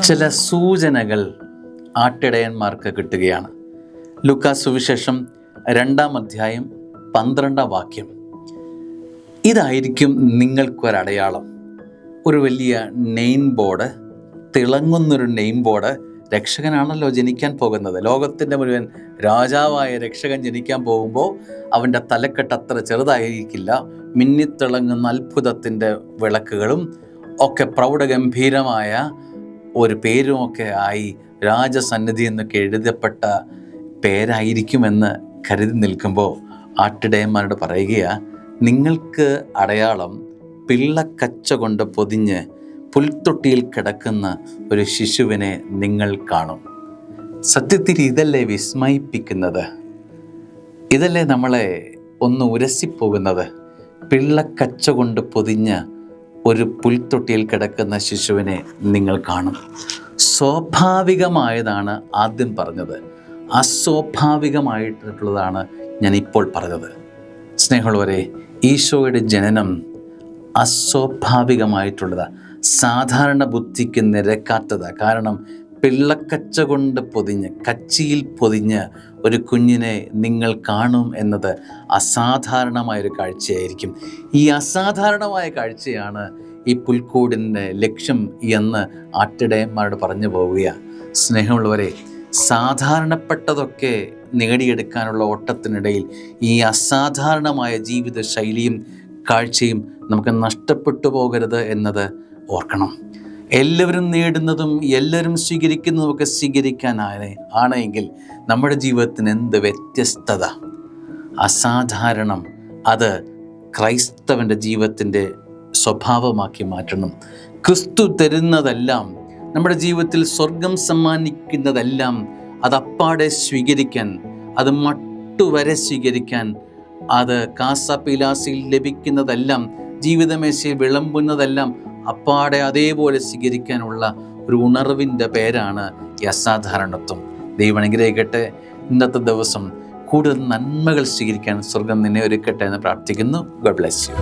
ചില സൂചനകൾ ആട്ടിടയന്മാർക്ക് കിട്ടുകയാണ്. ലൂക്കാ സുവിശേഷം 2-ാം അധ്യായം 12-ാം വാക്യം. ഇതായിരിക്കും നിങ്ങൾക്കൊരടയാളം. ഒരു വലിയ നെയിം ബോർഡ്, തിളങ്ങുന്നൊരു നെയിം ബോർഡ്. രക്ഷകനാണല്ലോ ജനിക്കാൻ പോകുന്നത്. ലോകത്തിൻ്റെ മുഴുവൻ രാജാവായ രക്ഷകൻ ജനിക്കാൻ പോകുമ്പോൾ അവൻ്റെ തലക്കെട്ട് അത്ര ചെറുതായിരിക്കില്ല. മിന്നിത്തിളങ്ങുന്ന അത്ഭുതത്തിൻ്റെ വിളക്കുകളും ഒക്കെ പ്രൗഢഗംഭീരമായ ഒരു പേരുമൊക്കെ ആയി രാജസന്നിധി എന്നൊക്കെ എഴുതപ്പെട്ട പേരായിരിക്കുമെന്ന് കരുതി നിൽക്കുമ്പോൾ ആട്ടിടയന്മാരോട് പറയുകയാ, നിങ്ങൾക്ക് അടയാളം പിള്ളക്കച്ച കൊണ്ട് പൊതിഞ്ഞ് പുൽത്തൊട്ടിയിൽ കിടക്കുന്ന ഒരു ശിശുവിനെ നിങ്ങൾ കാണും. സത്യത്തിൽ ഇതല്ലേ വിസ്മയിപ്പിക്കുന്നത്? ഇതല്ലേ നമ്മളെ ഒന്ന് ഉരസിപ്പോകുന്നത്? പിള്ളക്കച്ച കൊണ്ട് പൊതിഞ്ഞ് ഒരു പുൽത്തൊട്ടിയിൽ കിടക്കുന്ന ശിശുവിനെ നിങ്ങൾ കാണും. സ്വാഭാവികമായതാണ് ആദ്യം പറഞ്ഞത്, അസ്വാഭാവികമായിട്ടുള്ളതാണ് ഞാൻ ഇപ്പോൾ പറഞ്ഞത്. സ്നേഹമുള്ളവരെ, ഈശോയുടെ ജനനം അസ്വാഭാവികമായിട്ടുള്ളതാണ്, സാധാരണ ബുദ്ധിക്ക് നിരക്കാത്തതാണ്. കാരണം പിള്ളക്കച്ച കൊണ്ട് പൊതിഞ്ഞ്, കച്ചിയിൽ പൊതിഞ്ഞ് ഒരു കുഞ്ഞിനെ നിങ്ങൾ കാണും എന്നത് അസാധാരണമായൊരു കാഴ്ചയായിരിക്കും. ഈ അസാധാരണമായ കാഴ്ചയാണ് ഈ പുൽക്കൂടിൻ്റെ ലക്ഷ്യം എന്ന് ആട്ടിടയന്മാരോട് പറഞ്ഞു പോവുകയാണ്. സ്നേഹമുള്ളവരെ, സാധാരണപ്പെട്ടതൊക്കെ നേടിയെടുക്കാനുള്ള ഓട്ടത്തിനിടയിൽ ഈ അസാധാരണമായ ജീവിത ശൈലിയും കാഴ്ചയും നമുക്ക് നഷ്ടപ്പെട്ടു പോകരുത് എന്നത് ഓർക്കണം. എല്ലാവരും നേടുന്നതും എല്ലാവരും സ്വീകരിക്കുന്നതുമൊക്കെ സ്വീകരിക്കാനാണെങ്കിൽ നമ്മുടെ ജീവിതത്തിന് എന്ത് വ്യത്യസ്തത, അസാധാരണം, അത് ക്രൈസ്തവൻ്റെ ജീവിതത്തിൻ്റെ സ്വഭാവമാക്കി മാറ്റണം. ക്രിസ്തു തരുന്നതെല്ലാം, നമ്മുടെ ജീവിതത്തിൽ സ്വർഗം സമ്മാനിക്കുന്നതെല്ലാം അത് അപ്പാടെ സ്വീകരിക്കാൻ, അത് മട്ടുവരെ സ്വീകരിക്കാൻ, അത് കാസപീലാസിൽ ലഭിക്കുന്നതെല്ലാം, ജീവിതമേശയിൽ വിളമ്പുന്നതെല്ലാം അപ്പാടെ അതേപോലെ സ്വീകരിക്കാനുള്ള ഒരു ഉണർവിൻ്റെ പേരാണ് ഈ അസാധാരണത്വം. ദൈവം അനുഗ്രഹിക്കട്ടെ. ഇന്നത്തെ ദിവസം കൂടുതൽ നന്മകൾ സ്വീകരിക്കാൻ സ്വർഗം നിന്നെ ഒരുക്കട്ടെ എന്ന് പ്രാർത്ഥിക്കുന്നു. God bless you.